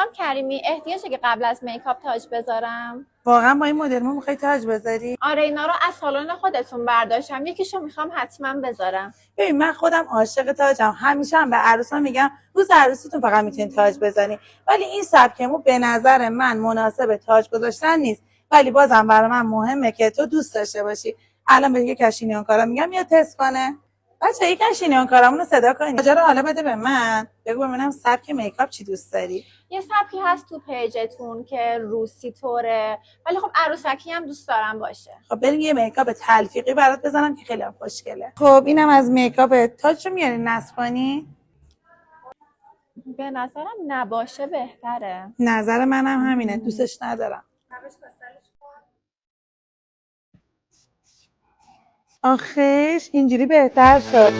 خانم کریمی احتیاجه که قبل از میکاپ تاج بذارم؟ واقعا با این مدل میخوای تاج بذاری؟ آره اینا رو از سالن خودتون برداشتم، یکیشو میخوام حتما بذارم. ببین من خودم عاشق تاجم، همیشه هم به عروسا میگم روز عروسیتون فقط میتونید تاج بزنید، ولی این سبکمو به نظر من مناسب تاج گذاشتن نیست، ولی بازم برای من مهمه که تو دوست داشته باشی. الان به یک کشینیان کارا میگم یا تست کنه. بچه یک کشینیان کارامونو صدا کنید. ماجرا حالا بده به من، بگو ببینم سبک میکاپ چی دوست داری. یه سبکی هست تو پیجتون که روسی طوره، ولی خب عروسکی هم دوست دارم باشه. خب بریم یه میکاپ تلفیقی برات بزنم که خیلی هم خوشگله. خب اینم از میکاپ تاج رو میاری نصب کنی؟ به نظرم نباشه بهتره. نظر منم همینه، دوستش ندارم. آخیش اینجوری بهتر شد.